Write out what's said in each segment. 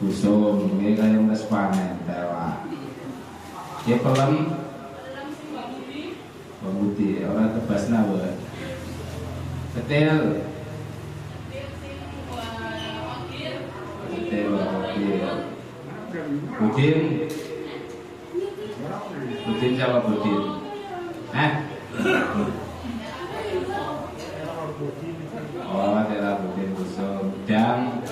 busung ini kayong wis panen tewa. Ya pelem pemutih orang tebasna wae. Ketil. Ketil wakil. Budin. Budin siapa Budin? Oh, adalah Budin busung. Dan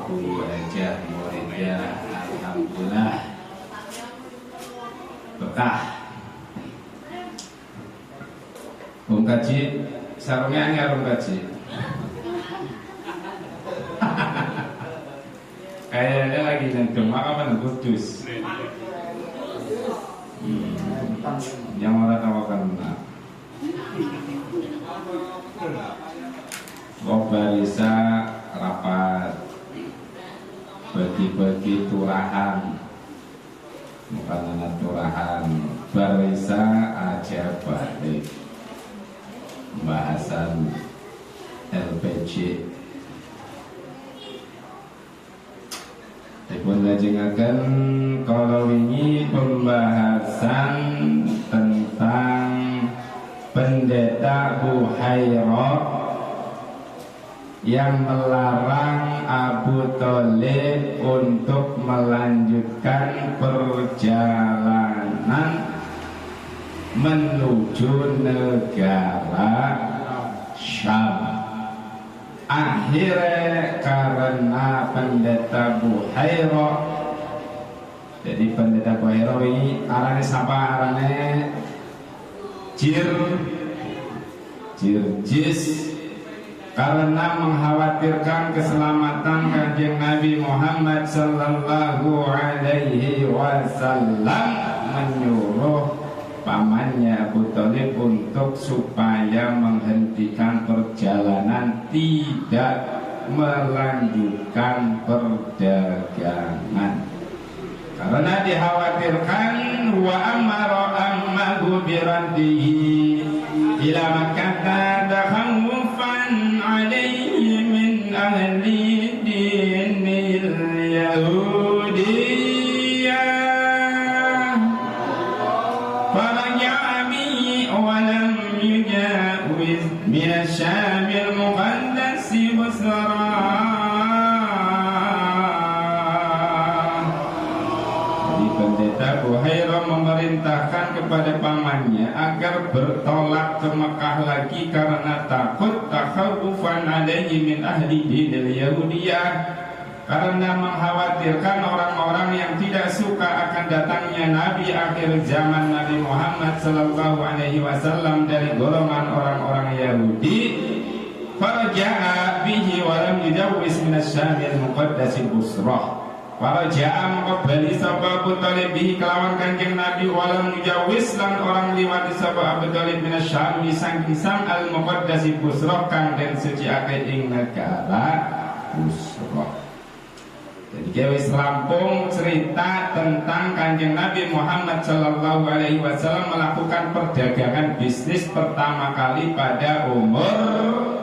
Ibu aja muridnya, alhamdulillah betah. Bung kaji, sarungnya ngarung kaji. Kayaknya lagi nendong apa Kudus. Yang orang tahu kena. Barisa rapat, bagi-bagi turahan, bukan anak turahan. Barisa aja balik bahasan LPG. Dipun lajengaken kalau ini pembahasan tentang pendeta Buhairah yang melarang Abu Thalib untuk melanjutkan perjalanan menuju negara Syam. Akhirnya karena pendeta Buhairah, jadi pendeta Buhairah ini arane siapa? Arane Jirjis, karena mengkhawatirkan keselamatan Kanjeng Nabi Muhammad sallallahu alaihi wasallam, menyuruh pamannya Abu Thalib untuk supaya menghentikan perjalanan, tidak melanjutkan perdagangan, karena dikhawatirkan. Wa amara ammahu biraddihi ila Makkah takhawufan alaihi min ahli dinil yahudiyah, faraja'a bihi wa lam yujawiz min asy-Syamil muqaddas Busra. Buhairah memerintahkan kepada pamannya agar bertolak ke Mekah lagi karena takut takhawufan alaihi min ahli dinil yahudiyah, karena mengkhawatirkan orang-orang yang tidak suka akan datangnya Nabi akhir zaman Nabi Muhammad sallallahu alaihi wasallam dari golongan orang-orang Yahudi. Faraja'a bihi wa lam yujawwiz min asy-Syamil muqaddas Busra. Para jam kembali sapa Abu Thalib bihi kelawan Kanjeng Nabi walam mujawis lan orang liwat sapa Abu Thalib min Syam saking Sam al muqaddas Busra kang den suci akeh ing negara Busra. Jadi wis rampung cerita tentang Kanjeng Nabi Muhammad sallallahu alaihi wasallam melakukan perdagangan bisnis pertama kali pada umur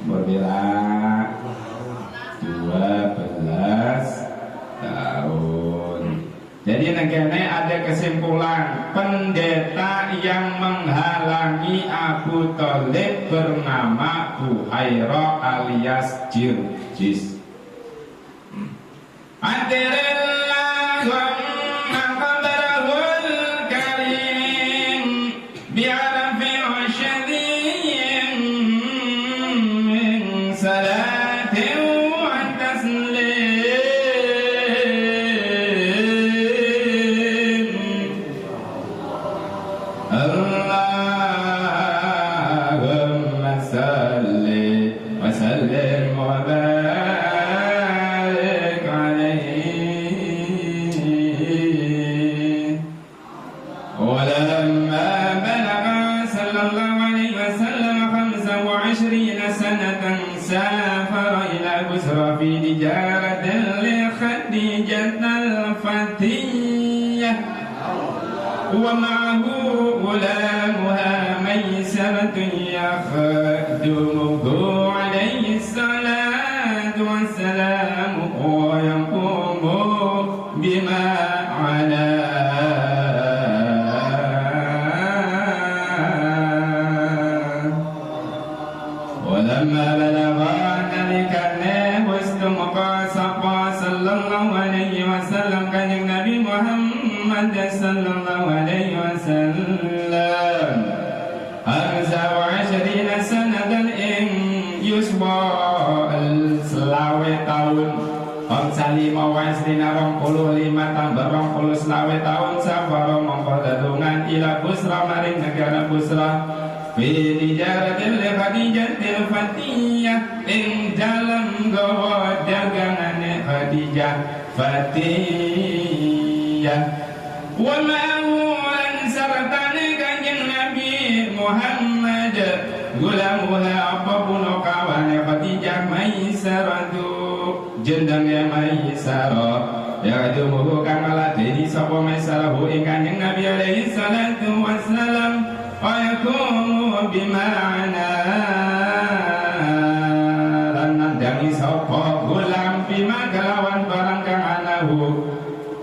berapa? 12 tahun. Jadi negara ada kesimpulan, pendeta yang menghalangi Abu Thalib bernama Buhairah alias Jirjis. ومعه غلامها ميسرة يخدمه عليه falamma balagha nalikane wis tumeka sapa sallallahu alaihi wasallam kanjeng Nabi Muhammad sallallahu alaihi wasallam arza wa 20 sanadan ing yuswa selawe tahun Om salima wasdina 25 tambah 20 selawe tahun safara mongko dadungan ila Busra maring negara Busra fi tijaratil Khadijatil Fatiyah ing dalam gawa dagangane Khadijah Fatiyah wa ma'ahu sartane kanjeng Nabi Muhammad gulamuha apapun kawane Khadijah Maisaratu jendangnya Maisarah ya'dumuhu kang ladeni sapa Maisarah ing kanjeng Nabi alaihi salatu wassalam wa yakumu bima'ana lan nandangi sapa gulam bima kelawan barang kang anahu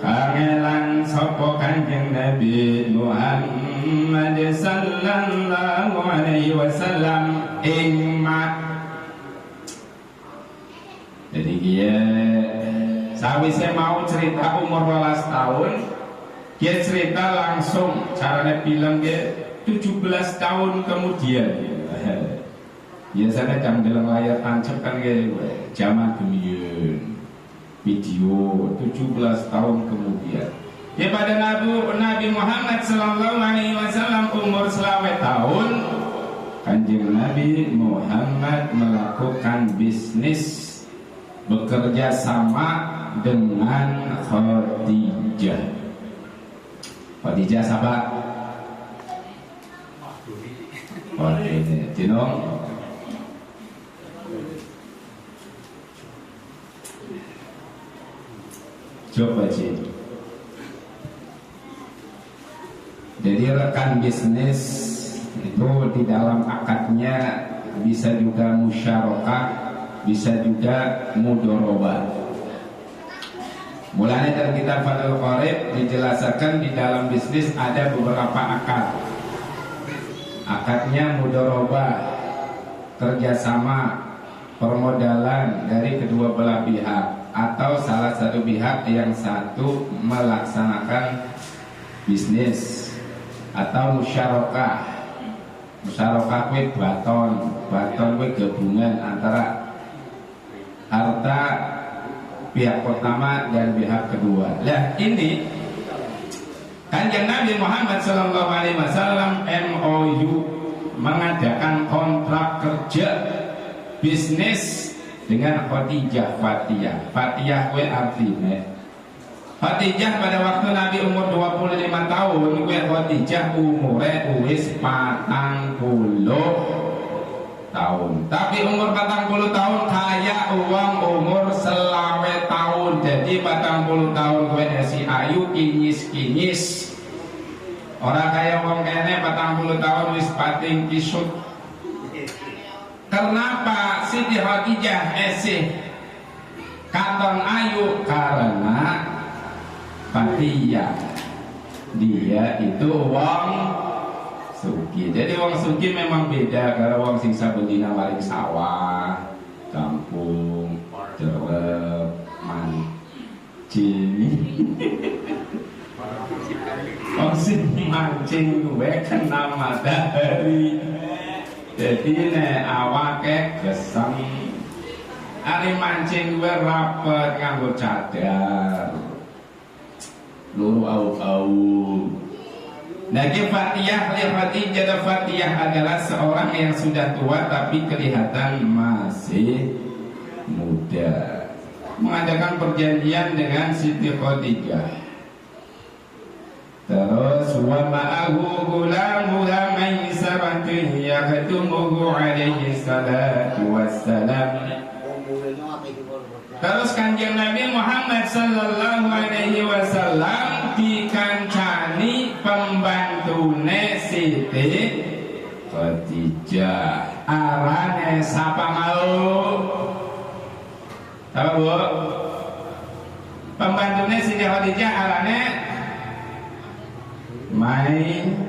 kangelan sapa kanjeng Nabi Muhammad sallallahu alaihi wasallam ing jadi dia sawise mau cerita umur 12 tahun dia cerita langsung caranya film dia 17 tahun kemudian biasanya jam dalam layar tancap kan kayak zaman kemudian video 17 tahun kemudian ya pada Nabi Muhammad sallallahu alaihi wasallam umur selawe tahun kanjeng Nabi Muhammad melakukan bisnis bekerja sama dengan Khadijah. Khadijah siapa? Oh ini, Tinong. Coba sih. Jadi rekan bisnis itu di dalam akadnya bisa juga musyarakah, bisa juga mudharabah. Mulanya dalam kitab Fathul Qorib dijelaskan di dalam bisnis ada beberapa akad. Akadnya mudharabah, kerjasama, permodalan dari kedua belah pihak, atau salah satu pihak yang satu melaksanakan bisnis, atau musyarakah. Musyarakah kuwi baton kuwi gabungan antara harta pihak pertama dan pihak kedua. Nah ini kanjeng Nabi Muhammad sallallahu alaihi wasallam MOU mengadakan kontrak kerja bisnis dengan Khadijah Fatiyah. Fatiyah kuwi artine Khadijah pada waktu Nabi umur 25 tahun kuwi Khadijah umure wis 40 tahun. Tapi umur 40 tahun kaya uang umur selawe tahun. Jadi 40 tahun kowe si ayu kinyis-kinyis. Ora kaya wong kene 40 tahun wis pating kisut. Kenapa Siti Khadijah esih katon ayu? Karena Fatiyah dia itu wong suki. Jadi wong suki memang beda karena wong sing sabendina maring sawah, kampung, jerep, mancing. Wong sing mancing kuwe kena matahari. Jadi nek awake gesem ari mancing kuwe rapet nganggo cadar. Luru au-au. Nah, Fatiyah adalah seorang yang sudah tua tapi kelihatan masih muda. Mengadakan perjanjian dengan Siti Khadijah. Terus wa ma'ahu gulamuha Maisaratu yakhtumuhu alaihi salatu wassalam. Terus kanjeng Nabi Muhammad sallallahu alaihi wasallam dikancani pembantune Siti Khadijah. Arane sapa mau? Tahu Bu? Pembantune Siti Khadijah arane Maisarah.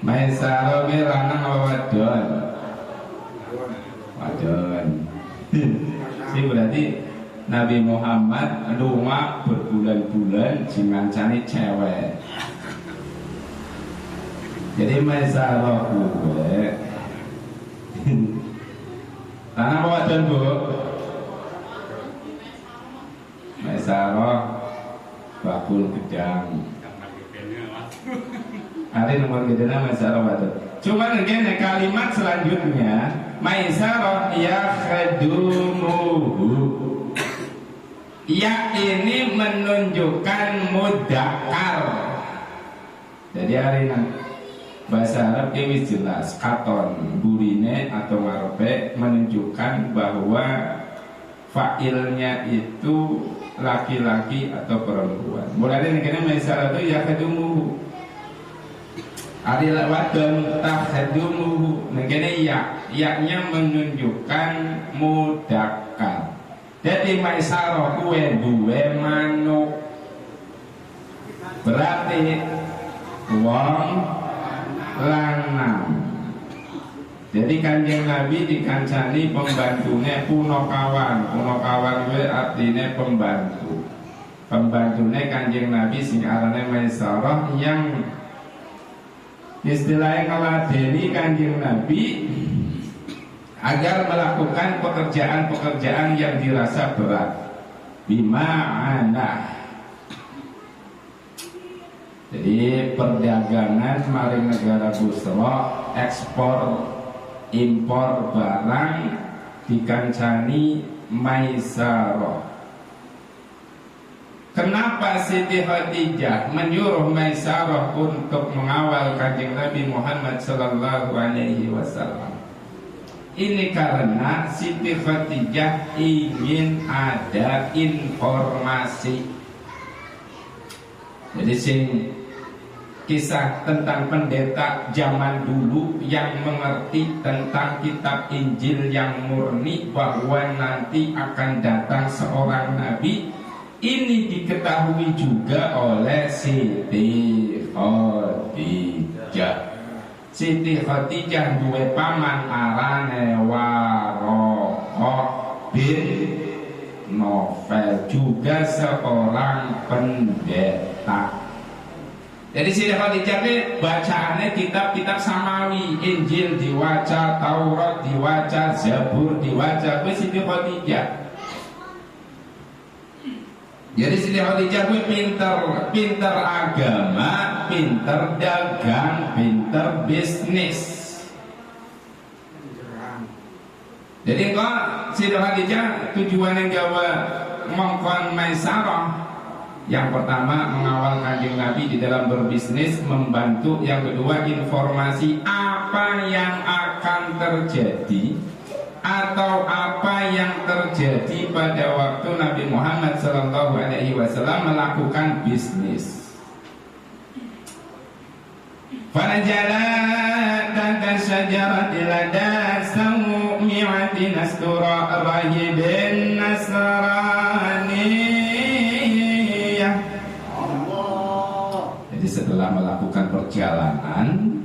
Maisarah ki lanang apa wadon? Wadon. Sing berarti Nabi Muhammad lunga berbulan-bulan ngancani cewek. Jadi Maisarah kuwe lanang apa wadon, Bu? Maisarah bakul gedang. Hari nomor gedena Maisarah wadon. Cuma begini kalimat selanjutnya Maisarah ya khadumuhu. Ya ini menunjukkan mudakar. Jadi hari ini bahasa Arab ini jelas katon burine atau ngarepe menunjukkan bahwa fa'ilnya itu laki-laki atau perempuan. Mulai dari ini Maisarah itu ya khadumuhu. Ari wadon takhadumuhu negene yaknya menunjukkan mudakar. Jadi Maisarah kuwe duwe manuk. Berarti wong lanang. Jadi Kanjeng Nabi dikancani pembantune Punokawan. Punokawan kuwi artine pembantu. Pembantune Kanjeng Nabi sing arane Maisarah yang istilahnya ngeladeni Kanjeng Nabi agar melakukan pekerjaan-pekerjaan yang dirasa berat. Bima'ana. Jadi perdagangan maring negara Busra, ekspor impor barang dikancani Maisarah. Kenapa Siti Khadijah menyuruh Maisarah untuk mengawal Kanjeng Nabi Muhammad sallallahu alaihi wasallam? Ini karena Siti Khadijah ingin ada informasi. Jadi kisah tentang pendeta zaman dulu yang mengerti tentang kitab Injil yang murni bahwa nanti akan datang seorang nabi. Ini diketahui juga oleh Siti Khadijah. Siti Khadijah duwe paman arane Waroqah bin Novel, juga seorang pendeta. Jadi Siti Khadijah ini bacaannya kitab-kitab samawi, Injil diwaca, Taurat diwaca, Zabur diwaca. Itu Siti Khadijah. Jadi Siti Khadijah gue pinter agama, pinter dagang, pinter bisnis. Jadi kok Siti Khadijah tujuannya gawe mongkon Maisarah. Yang pertama mengawal Kanjeng Nabi di dalam berbisnis, membantu. Yang kedua informasi apa yang akan terjadi atau apa yang terjadi pada waktu Nabi Muhammad sallallahu alaihi wasallam melakukan bisnis. Fanajala tata syajarati lada sawmi'ati nastura rahibin nasraniyah. Jadi setelah melakukan perjalanan,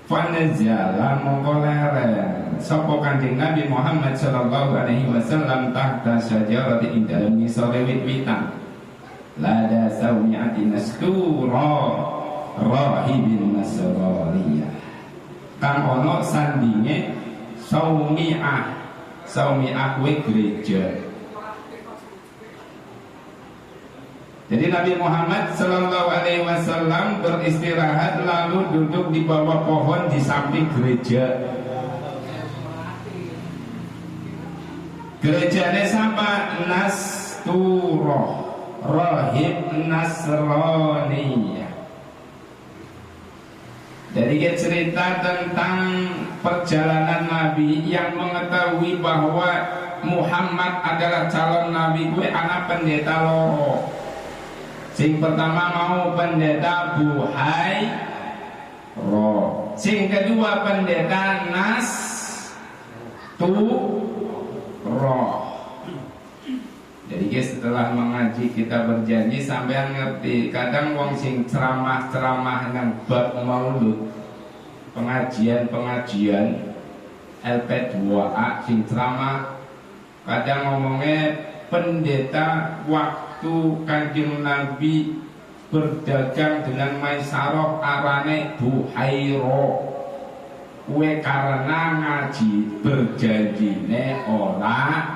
fanajala mongkoleren sapa Kanjeng Nabi Muhammad sallallahu alaihi wasallam tahta syajarati ing dalem ngisore wit-witan. Lada sawmi'ati nastura rahibin nasraniyah. Kang ono sandinge saumi'ah kuwi gereja. Jadi Nabi Muhammad sallallahu alaihi wasallam beristirahat lalu duduk di bawah pohon di samping gereja. Gerejanya sama Nasturah, rahib Nasraniyah. Jadi kita cerita tentang perjalanan Nabi yang mengetahui bahwa Muhammad adalah calon Nabi. Gue anak pendeta loro. Sing pertama mau pendeta Buhai Roh. Sing kedua pendeta Nas Tu Roh. Jadi setelah mengaji kita berjanji sampai ngerti. Kadang wong sing ceramah-ceramah nang bab maulud pengajian LP2A sing ceramah kadang ngomongnya pendeta waktu Kanjeng Nabi berdagang dengan Maisarah arane Buhairo kue karena ngaji berjanjine ora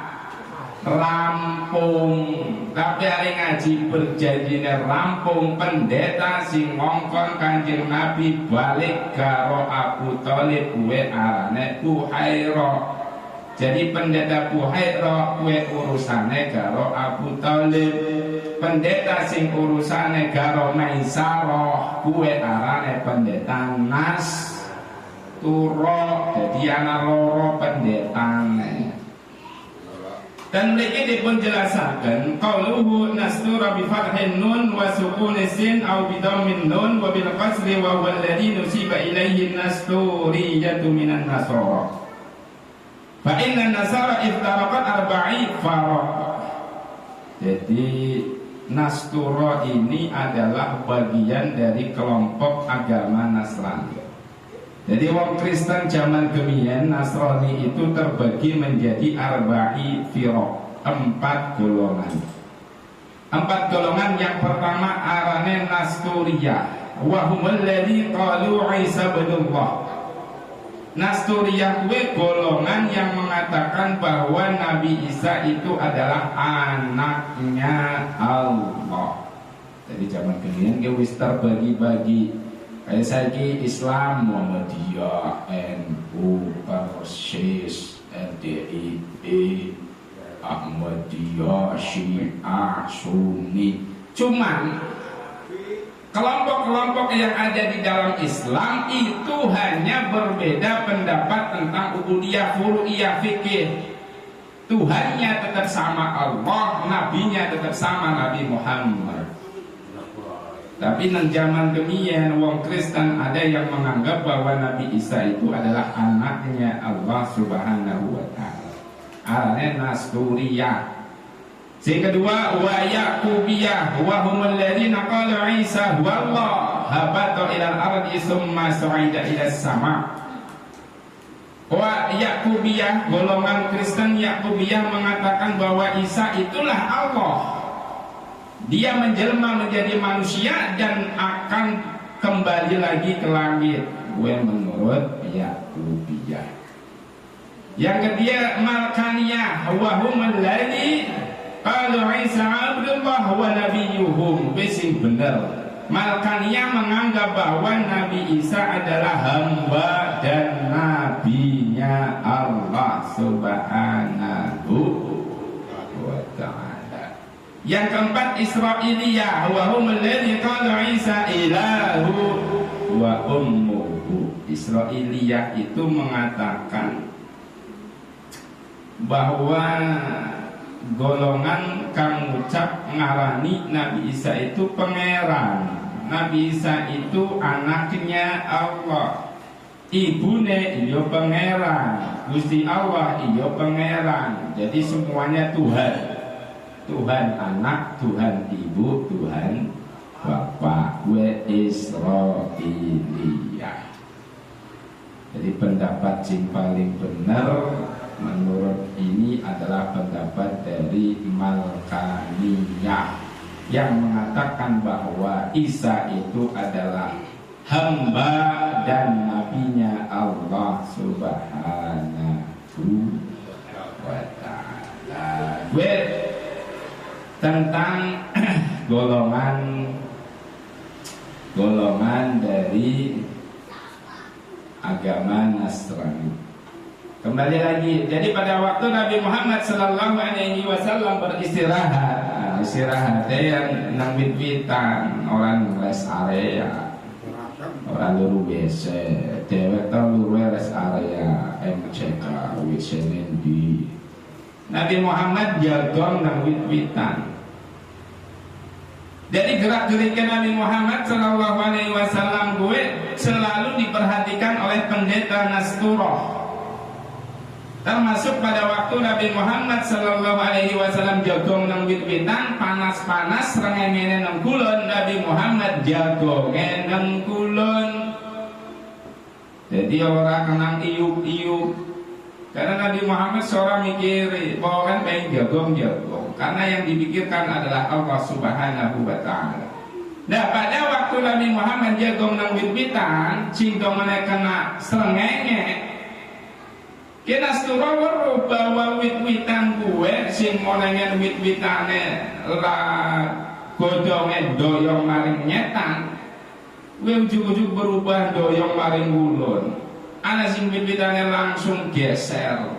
rampung tapi hari ngaji berjanjine rampung pendeta sing ngongkon Kanjeng Nabi balik karo Abu Thalib kue arane Buhairo. Jadi pendeta Buhairo kue urusane karo Abu Thalib, pendeta sing urusane karo Maisarah kue arane pendeta Nasturo. Jadi ana loro pendetane. Dan mereka dipun jelasaken qauluhu Nastura bi fathin nun wa sukuni sin au bi dhammin nun wa bil qasri wa huwa alladhi nusiba ilayhi nasturiyatu minan nasara. Fa inna nasara iftaraqat arba'i faraq. Jadi Nastura ini adalah bagian dari kelompok agama Nasrani. Jadi wong Kristen zaman kemien Nasrani itu terbagi menjadi arba'i firaq, 4 golongan. 4 golongan yang pertama arane Nasturiyah wa humul ladzi qalu Isa ibnullah. Nasturiyah kuwi golongan yang mengatakan bahwa Nabi Isa itu adalah anaknya Allah. Jadi zaman kemien ge wis terbagi-bagi. Kayak saiki Islam Muhammadiyah, NU, Persis, NDIP, Ahmadiyah, Syiah, Sunni. Cuman kelompok-kelompok yang ada di dalam Islam itu hanya berbeda pendapat tentang ubudiyah, furu'iyah, fikih. Tuhannya tetap sama Allah, nabinya tetap sama Nabi Muhammad. Tapi nang zaman kemien wong Kristen ada yang menganggap bahwa Nabi Isa itu adalah anaknya Allah Subhanahu wa taala. Arane Nasturiyah. Sing kedua wa Yaqubiyah wa humul ladzina qalu Isa huwa Allah habata ila al-ardi summa su'ida ila as-sama'. Wa Yaqubiyah golongan Kristen Yaqubiyah mengatakan bahwa Isa itulah Allah. Dia menjelma menjadi manusia dan akan kembali lagi ke langit. Gue menurut Yaqubiyah. Yang ketiga Malkaniyah wa humul ladzi qalu Isa abdullah wa nabiyyuhum. Sing bener. Malkaniyah menganggap bahwa Nabi Isa adalah hamba dan nabinya Allah Subhanahu wa ta'ala. Yang keempat Israiliyah wa humul ladzi qala Isa ilahu wa ummuhu. Israiliyah itu mengatakan bahwa golongan kang ngucap ngarani Nabi Isa itu pangeran. Nabi Isa itu anaknya Allah. Ibune iya pangeran, Gusti Allah iya pangeran. Jadi semuanya Tuhan. Tuhan anak, Tuhan ibu, Tuhan bapak. Gue Israiliyah. Jadi pendapat yang paling benar menurut ini adalah pendapat dari Malkaniyah yang mengatakan bahwa Isa itu adalah hamba dan nabinya Allah Subhanahu wa ta'ala. Gue tentang golongan dari agama Nasrani. Kembali lagi. Jadi pada waktu Nabi Muhammad sallallahu alaihi wasallam beristirahat, yang nang wit-witan, orang rest area, orang luru WC, dewek tau luru rest area, MCK, WC di Nabi Muhammad jagong nang wit-witan. Jadi gerak-geriknya Nabi Muhammad sallallahu alaihi wasallam gue selalu diperhatikan oleh pendeta Nasturah. Termasuk pada waktu Nabi Muhammad sallallahu alaihi wasallam jagong nang wit-witan panas-panas rengenge nang kulon, Nabi Muhammad jagonge nang kulon. Jadi orang kenang iup-iup. Karena Nabi Muhammad seorang mikir bahwa kan pengen jagong-jagong. Karena yang dipikirkan adalah Allah Subhanahu wa Ta'ala. Nah pada waktu Nabi Muhammad jagong nang wit-witan, singgo meneh kena srengenge. Kena setura weruh bahwa wit-witan gue sing monengen wit-witane la godhonge doyong maring nyetan. Gue ujug-ujug berubah doyong maring ulun. Ana sing wit-witane langsung geser.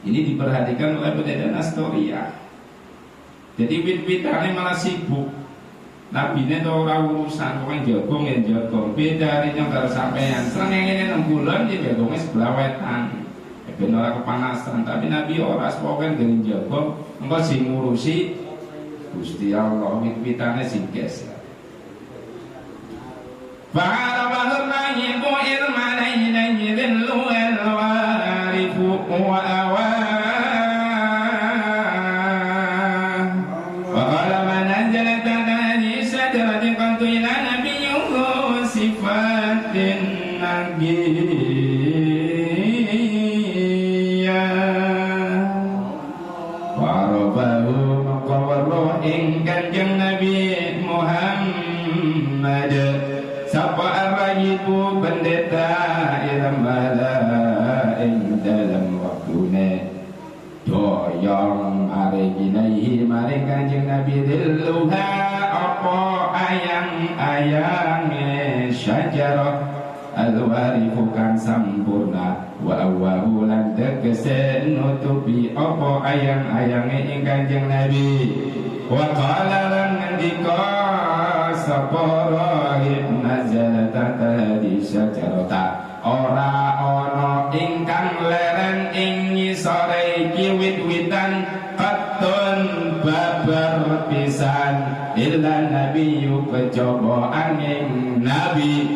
Ini diperhatikan oleh Pendeta Astoria. Jadi wit-witane malah sibuk. Nabi ini tuh orang urusan, pokoknya jagong ya jagong. Beda hari yang baru sampean. Srengenge 6 bulan dia jagongnya sebelah wetan. Ben ora kepanasan, tapi Nabi ora pokoknya dengan jagong. Engkau sing ngurusi Gusti Allah, wit-witane sing geser. Fa'ala bahurna yibu irmanayna yidillu al-warifu wa awal. Pendeta irmala ing dalam waktune doyong maringinaihi maring Kanjeng Nabi dilluha apa ayang-ayange syajarah alwarifu kang sampurna wa awahu lan tegese nutupi apa ayang-ayange ing Kanjeng Nabi wa qala lan ngendika sapa rahib nazalat tadi syajarata ora ana ingkang leren ing ngisore iki wit-witan katun babar pisan illa nabiyyu kejaba angin nabi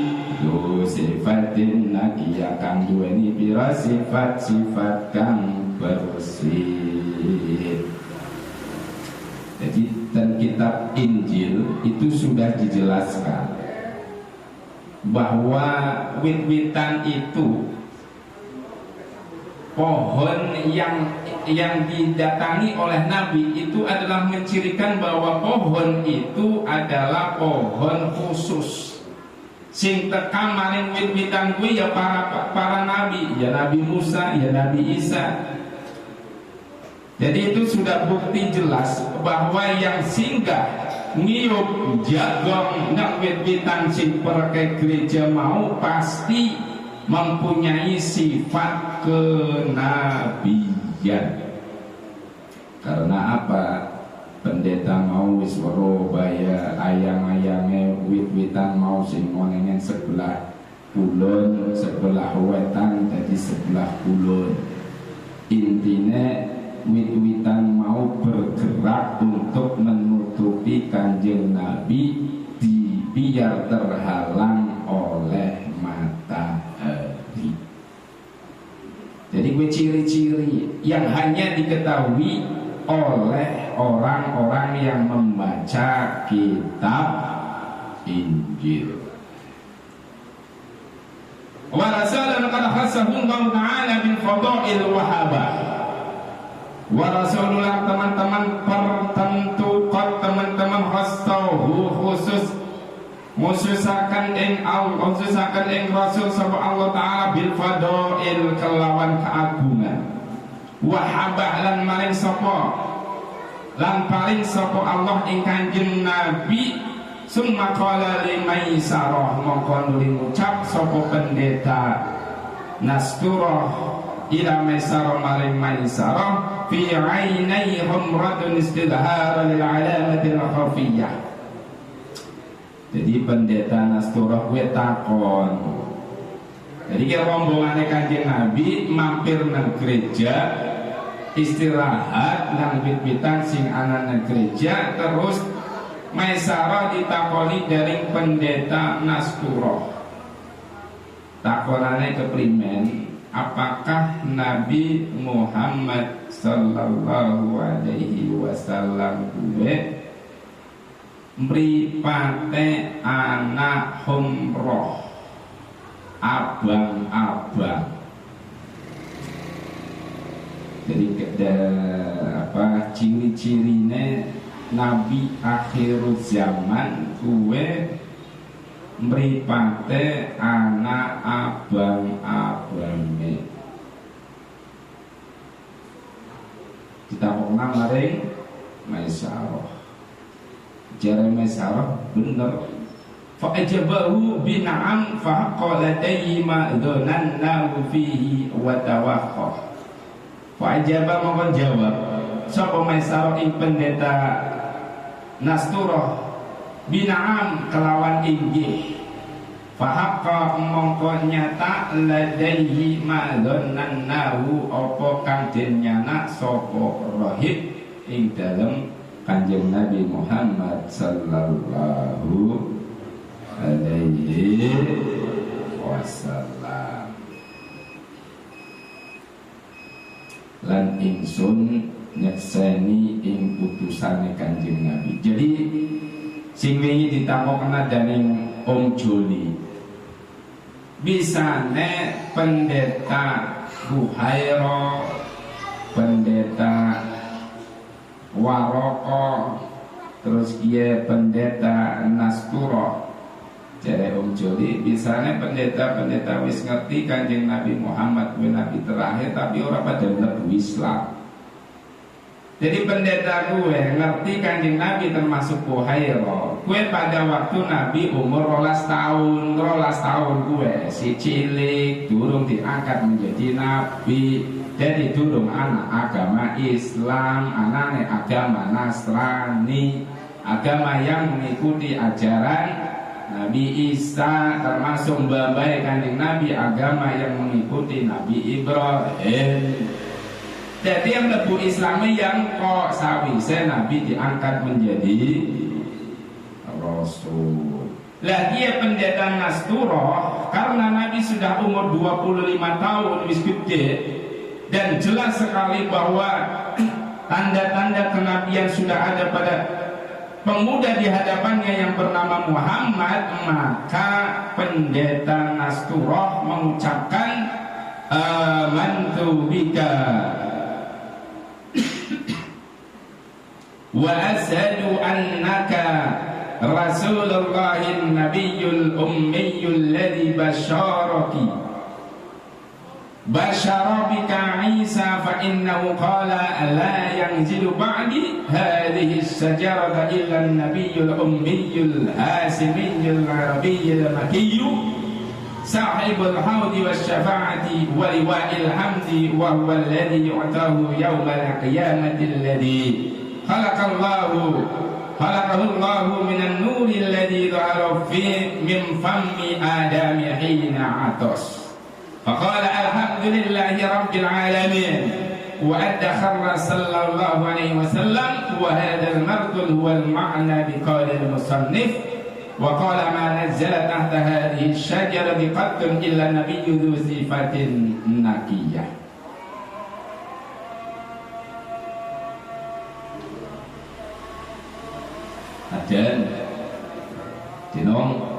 yu sifatin nakia kang duweni pira sifat-sifat kang bersih. Jadi dan kitab Injil itu sudah dijelaskan bahwa wit-witan itu pohon yang didatangi oleh Nabi itu adalah mencirikan bahwa pohon itu adalah pohon khusus. Sing teka maring wit-witan kuwi ya para nabi, ya Nabi Musa, ya Nabi Isa. Jadi itu sudah bukti jelas bahwa yang singgah ngiyup jagong nak wit-witan sing perke gereja mau pasti mempunyai sifat kenabian. Karena apa? Pendeta mau wis weruh baya ayang-ayange wit-witan mau sing monengen sebelah kulon, sebelah wetan jadi sebelah kulon. Intine wit-witan mau bergerak untuk menutupi Kanjeng Nabi biar terhalang oleh matahari. Jadi gue ciri-ciri yang hanya diketahui oleh orang-orang yang membaca kitab Injil. Wa rasulun qad khassahu Allah Ta'ala min fadail wahabah. Wa rasulullah teman-teman pertentukan teman-teman khassahu khususakan ing Allah khususakan ing Rasul sapa Allah Ta'ala bil fadail kelawan keagungan. Wahabah lan maring sapa lan paling sapa Allah ing Kanjeng Nabi summa qala li Maisarah mongko nuli ngucap sapa pendeta Nasturah ila Maisarah maring Maisarah fi ainai humratun istidhar lil alamatil khafiyah. Jadi pendeta Nasturah kuwi takon. Jadi kira rombongannya Kanjeng Nabi mampir nang gereja istirahat nang wit-witan sing ana nang gereja terus Maisarah ditakoni dari pendeta Nasturah. Takonane keprimen, apakah Nabi Muhammad sallallahu alaihi wasallam kuwe mripate anak umroh abang-abang. Jadi ciri-cirine Nabi akhir zaman kuwe mripate anak abang-abange. Ditakokna maring Maisarah. Jare Maisarah bener. Fa ajabahu bina'am fa qala tayyima dzanannahu fihi wa tawaqqaf. Fa ajaba mongko jawab sapa Maisarah ing pendeta Nasturah bina'am kelawan inggih. Fahaqqa mongko nyata ladaihi ma dzanannahu apa kang den nyana sapa rahib ing dalem Kanjeng Nabi Muhammad sallallahu alaihi wasallam. Lan ingsun nyekseni ing putusane Kanjeng Nabi. Jadi sing wingi ditakokna dening Om Joli, bisane pendeta Buhairo, pendeta Waroko, terus kia pendeta Nasturo. Jare Om Joli, bisane pendeta-pendeta wis ngerti Kanjeng Nabi Muhammad kuwi nabi terakhir, tapi ora pada mlebu Islam. Jadi pendeta gue ngerti Kanjeng Nabi termasuk Buhairo. Gue pada waktu Nabi umur 12 tahun gue si cilik durung diangkat menjadi Nabi. Jadi durung anak agama Islam, anaknya agama Nasrani, agama yang mengikuti ajaran Nabi Isa, termasuk mbah-mbah Kanjeng Nabi agama yang mengikuti Nabi Ibrahim. Jadi yang lebu Islami yang kok sawise Nabi diangkat menjadi Rasul. Lah dia pendeta Nasturah karena Nabi sudah umur 25 tahun wis gede dan jelas sekali bahwa tanda-tanda kenabian sudah ada pada pemuda di hadapannya yang bernama Muhammad, maka pendeta Nasturah mengucapkan amantu bika wa asyhadu annaka Rasulullahil Nabiyyul Ummiyul ladzi basyara bika Isa fa innahu qala la yanzilu ba'di hadhihi asy-syajarata illa an-nabiyyul ummiyul hasimiyyul arabiyyul makiyyu sahibul haudi wasyafa'ati wa liwa'il hamdi wa huwa alladhi yu'tahu yawmal qiyamati alladhi khalaqallahu minan nuri alladhi dhahara fi min fammi adami hina atas faqala alhamdulillahi rabbil alamin wa adkhala sallallahu alaihi wasallam wa hadha al-mardul huwa al-ma'na bi qawli al-musannif wa qala ma nazzala tahta hadhihi asy-syajarati qattun illa nabiyyu dhu sifatin naqiyyah. Dan dinong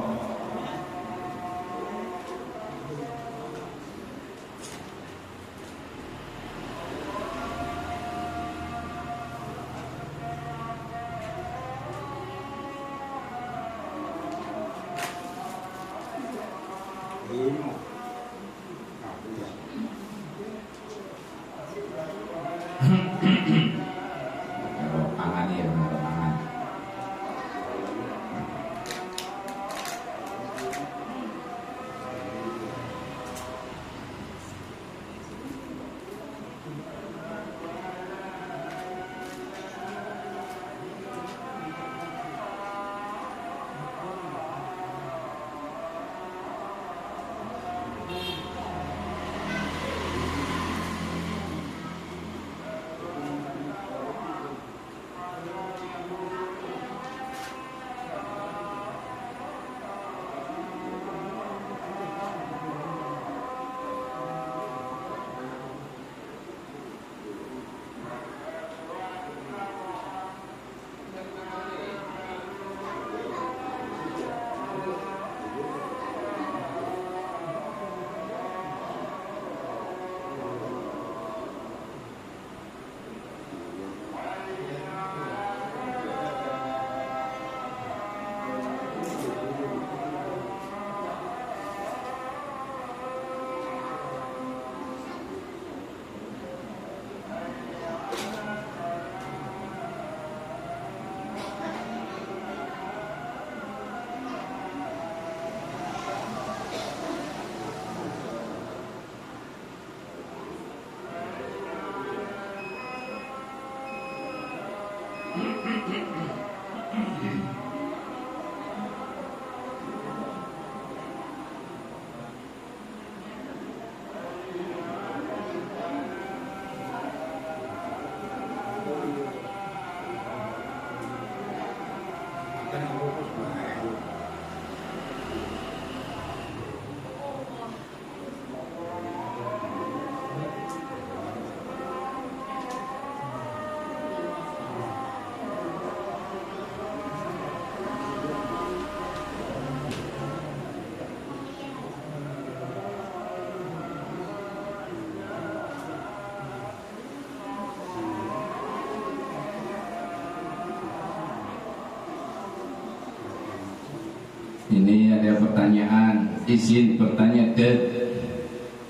Ini ada pertanyaan, izin bertanya,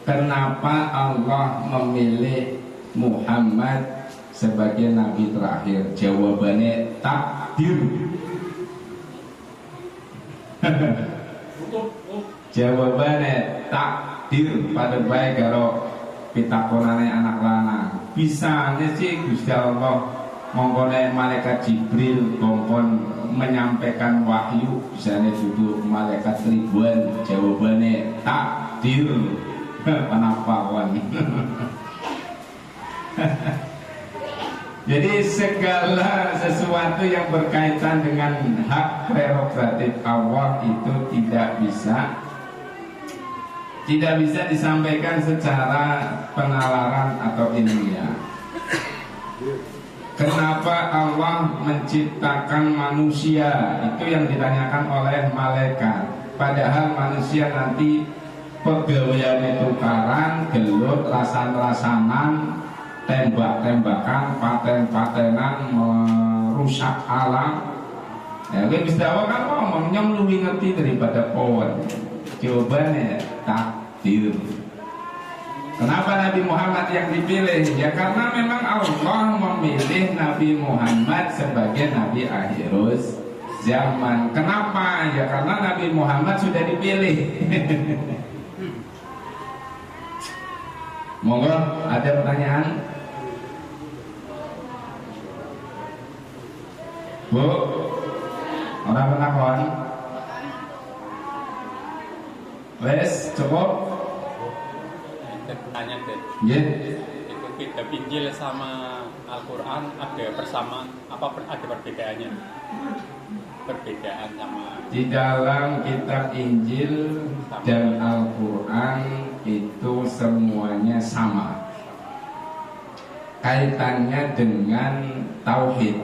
kenapa Allah memilih Muhammad sebagai nabi terakhir? Jawabannya takdir. Jawabannya takdir. Pada baik karo pitakonane anak lanang. Bisanya sih Gusti Allah mongkone malaikat Jibril kongkon menyampaikan wahyu, bisanya duduk malaikat ribuan. Jawabannya takdir. Penampawan. Jadi segala sesuatu yang berkaitan dengan hak prerogatif Allah itu tidak bisa disampaikan secara penalaran atau ilmiah. Kenapa Allah menciptakan manusia? Itu yang ditanyakan oleh malaikat. Padahal manusia nanti pegawaian tukaran, gelut, rasan-rasanan, tembak-tembakan, paten-patenan, merusak alam. Ya, Gusti Allah kan ngomong nyong lebih ngerti daripada pohon. Jawabannya takdir. Kenapa Nabi Muhammad yang dipilih? Ya karena memang Allah memilih Nabi Muhammad sebagai Nabi akhirus zaman. Kenapa? Ya karena Nabi Muhammad sudah dipilih. Monggo, ada pertanyaan? Bu, orang penakon? Wes, cukup? Tanya deh. Yeah. Itu kitab Injil sama Al-Quran ada persamaan apa ada perbedaannya? Perbedaan sama di dalam kitab Injil dan Al-Quran itu semuanya sama. Kaitannya dengan tauhid.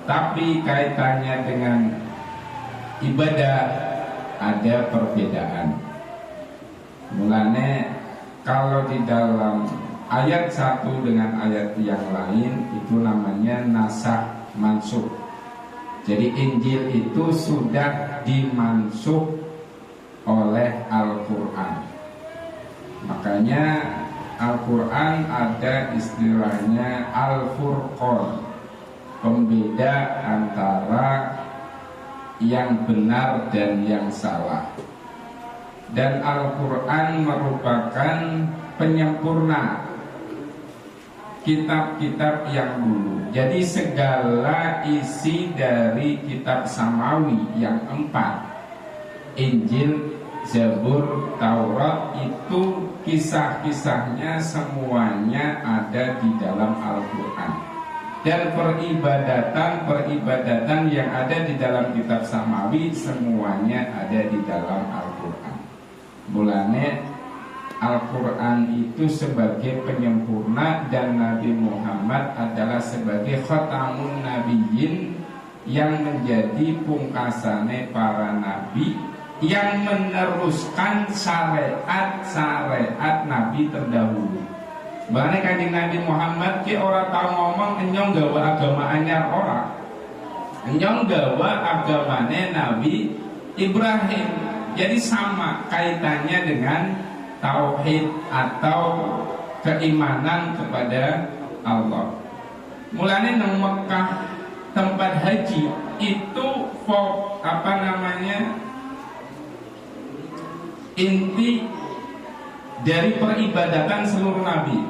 Tapi kaitannya dengan ibadah ada perbedaan. Mulanya kalau di dalam ayat satu dengan ayat yang lain itu namanya nasakh mansukh. Jadi Injil itu sudah dimansukh oleh Al-Quran. Makanya Al-Quran ada istilahnya Al-Furqan, pembeda antara yang benar dan yang salah. Dan Al-Quran merupakan penyempurna kitab-kitab yang dulu. Jadi segala isi dari kitab Samawi yang 4, Injil, Zabur, Taurat, itu kisah-kisahnya semuanya ada di dalam Al-Quran. Dan peribadatan yang ada di dalam kitab Samawi semuanya ada di dalam Al-Quran. Mulanya Al-Quran itu sebagai penyempurna dan Nabi Muhammad adalah sebagai khatamun nabiyyin yang menjadi pungkasane para nabi yang meneruskan syariat Nabi terdahulu. Makanya kanjeng Nabi Muhammad ki ora tau ngomong enyong gawa agama anyar ora. Enyong gawa agamane Nabi Ibrahim. Jadi sama kaitannya dengan tauhid atau keimanan kepada Allah. Mulanya nang Mekah tempat haji itu inti dari peribadatan seluruh nabi.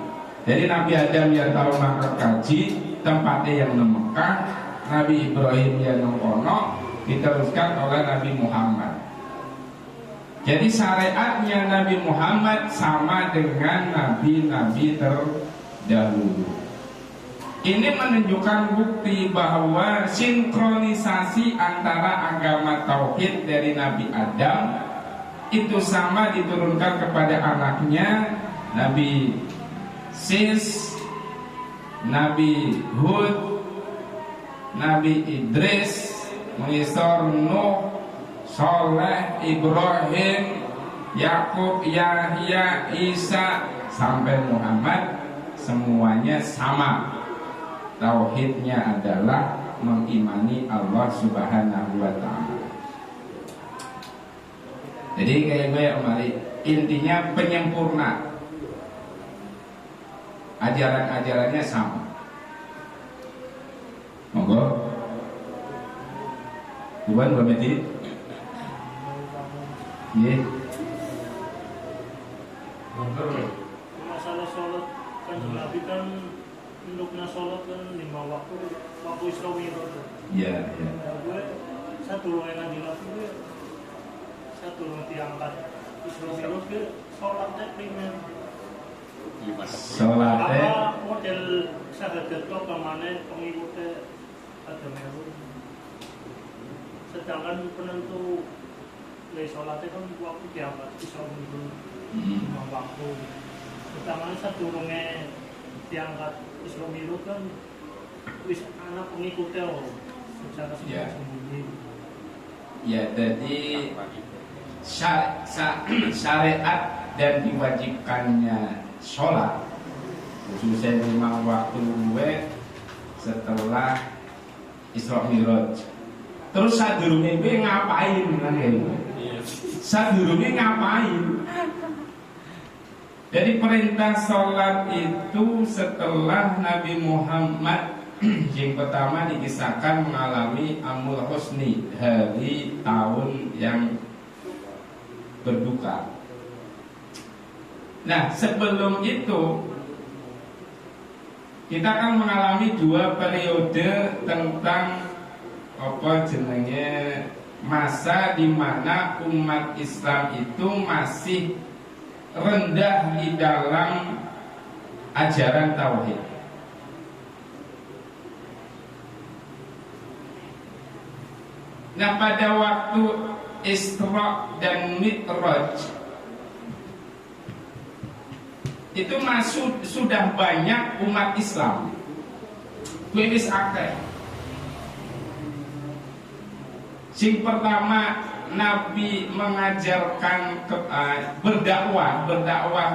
Jadi Nabi Adam yang tahu mangkat kaji tempatnya yang nang Mekah, Nabi Ibrahim yang nang kono diteruskan oleh Nabi Muhammad. Jadi syariatnya Nabi Muhammad sama dengan nabi-nabi terdahulu. Ini menunjukkan bukti bahwa sinkronisasi antara agama tauhid dari Nabi Adam itu sama diturunkan kepada anaknya Nabi Sis, Nabi Hud, Nabi Idris, mengisor Nuh, Soleh, Ibrahim, Yakub, Yahya, Isa sampai Muhammad, semuanya sama. Tauhidnya adalah mengimani Allah Subhanahu wa ta'ala. Jadi kayak gue ya Mari, intinya penyempurna, ajaran-ajarannya sama. Monggo, Iwan bermeti, iya. Masalah sholat kan Nabi kan induknya sholat kan 5 waktu Isra Mi'raj. Iya. Gue satu yang di Nabi gue satu diangkat Isra Mi'raj gue sholatnya primer. Sholatnya Apa model syahadat kok kemana pengikutnya ada meru. Sedangkan penentu dari sholatnya kan waktu diangkat Isra Mi'raj 5 waktu. Sedangkan satu orangnya diangkat Isra Mi'raj kan wis anak pengikutnya secara sembunyi. ya, jadi syariat dan diwajibkannya sholat khususnya 5 waktu gue setelah Isra Mi'raj. Terus sadurunge gue ngapain kan ya? Sadurunge ngapain? Jadi perintah sholat itu setelah Nabi Muhammad yang pertama dikisahkan mengalami Amul Husni, hari tahun yang berduka. Nah, sebelum itu kita akan mengalami 2 periode tentang apa jenenge masa di mana umat Islam itu masih rendah di dalam ajaran tauhid. Nah, pada waktu Isra dan Mi'raj itu sudah banyak umat Islam. Wis akeh. Sing pertama Nabi mengajarkan berdakwah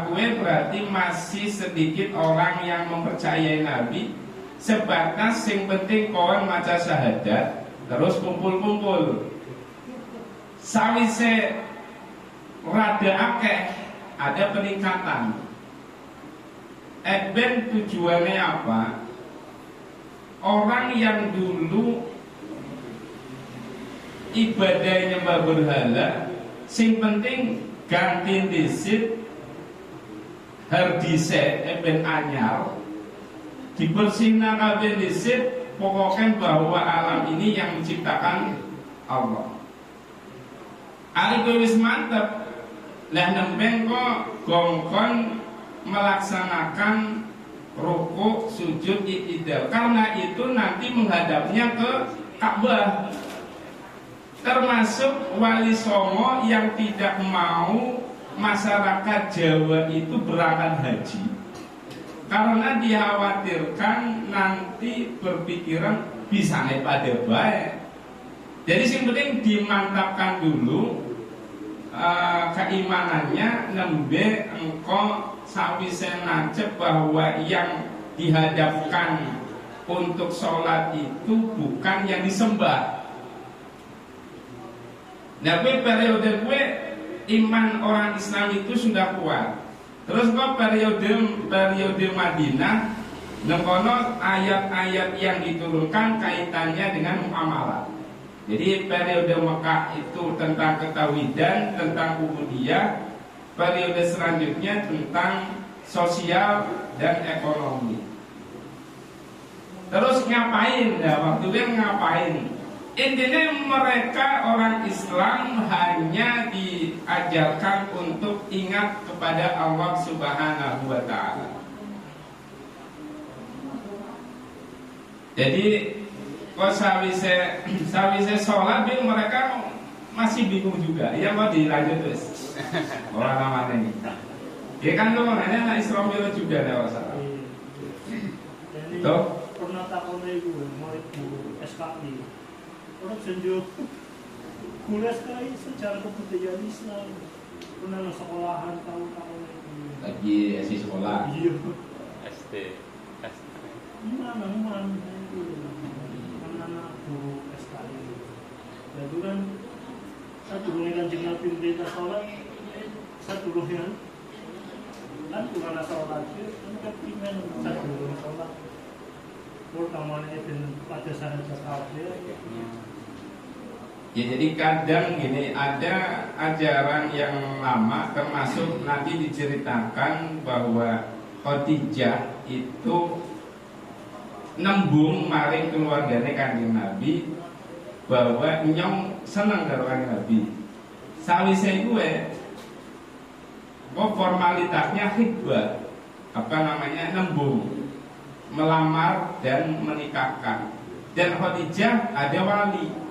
gue berarti masih sedikit orang yang mempercayai Nabi, sebatas sing penting kawan maca syahadat terus kumpul-kumpul. Sawise rada akeh ada peningkatan. Ben tujuannya apa? Orang yang dulu ibadahnya nyembah berhala, sing penting ganti disit hardise ben anyar dibersihna kabeh disit, pokoknya bahwa alam ini yang menciptakan Allah. Ali wis mantep. Lah nembeng kok gongkon melaksanakan rukuk, sujud, i'tidal. Karena itu nanti menghadapnya ke Ka'bah. Termasuk Wali Songo yang tidak mau masyarakat Jawa itu berangkat haji, karena dikhawatirkan nanti berpikiran bisa pada baik. Jadi yang penting dimantapkan dulu keimanannya, nembe engkau sawise nancep bahwa yang dihadapkan untuk sholat itu bukan yang disembah. Nah, periode gue iman orang Islam itu sudah kuat. Terus kok periode Madinah, nengkono ayat-ayat yang diturunkan kaitannya dengan muamalah. Jadi periode Mekah itu tentang ketauhidan, tentang ubudiyah. Periode selanjutnya tentang sosial dan ekonomi. Terus ngapain? Nah, waktu itu ngapain? Intinya mereka orang Islam hanya diajarkan untuk ingat kepada Allah Subhanahu wa Ta'ala. Jadi kok sawise sholat mereka masih bingung juga. Ya mau dilanjut terus. Orang namanya ini. Ya kan lo makanya Isra Mi'raj juga ada masalah. Tuh. Pernah takut gue murid SKI. Orang senjuk kuliah sekali secara kebudayaan Islam. Pernah lo sekolahan tahu-tahu lagi SD sekolah. Iya. SD. Mana anak guru SKI. Itu kan sadurunge Kanjeng Nabi perintah sholat, sadurunge kan kurang sholat kan kepimen sadurunge sholat. Utamanya ben pada saat kabeh. Ya jadi kadang gini, ada ajaran yang lama termasuk nanti diceritakan bahwa Khadijah itu nembung maring keluarganya Kanjeng Nabi bahwa nyong seneng karo Kanjeng Nabi. Sawise gue formalitasnya khidbah, nembung, melamar dan menikahkan. Dan Khadijah ada wali.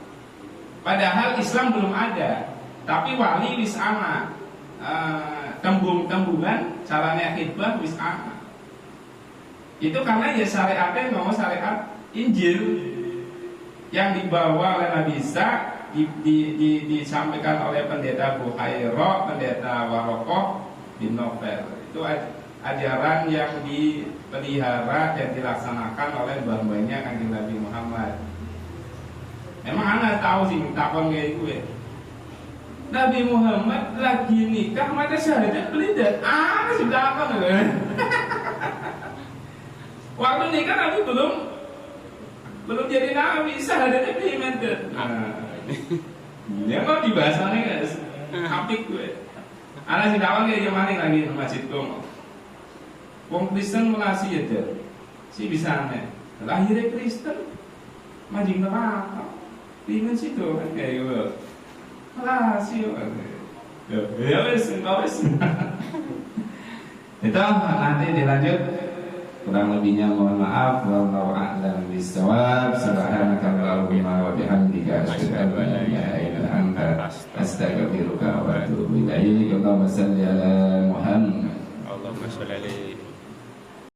Padahal Islam belum ada, tapi wali wis ana. Tembung-tembungan caranya khidbah wis ana. Itu karena ya syariatnya mau syariat Injil yang dibawa oleh Nabi Isa, disampaikan oleh pendeta Buhairah, pendeta Warokoh bin Nofel. Itu ajaran yang dipelihara dan dilaksanakan oleh mbah-mbahnya Kanjeng Nabi Muhammad. Emang anak tahu sih takon kayak gue. Nabi Muhammad lagi nikah mata syahadat belidat. Sih takon loh. Waktu nikah Nabi belum jadi Nabi, syahadatnya belimentet. Ya kok dibahasane guys. Apik gue. Anak sih takon kayak gimana lagi di masjid kong. Wong Kristen melasi ya deh. Si bisa aneh. Lahirnya Kristen, majing neraka. Pingin sih tuh kan kayak gitu. Melasi ya wes. Itu nanti dilanjut. Kurang lebihnya mohon maaf. Wallahu a'lam bishawab. Subhanakallahumma wa bihamdika asyhadu an la ilaha illa anta astaghfiruka wa atubu ilaik. Allahumma shalli ala Muhammad. Allahumma sholli alaihi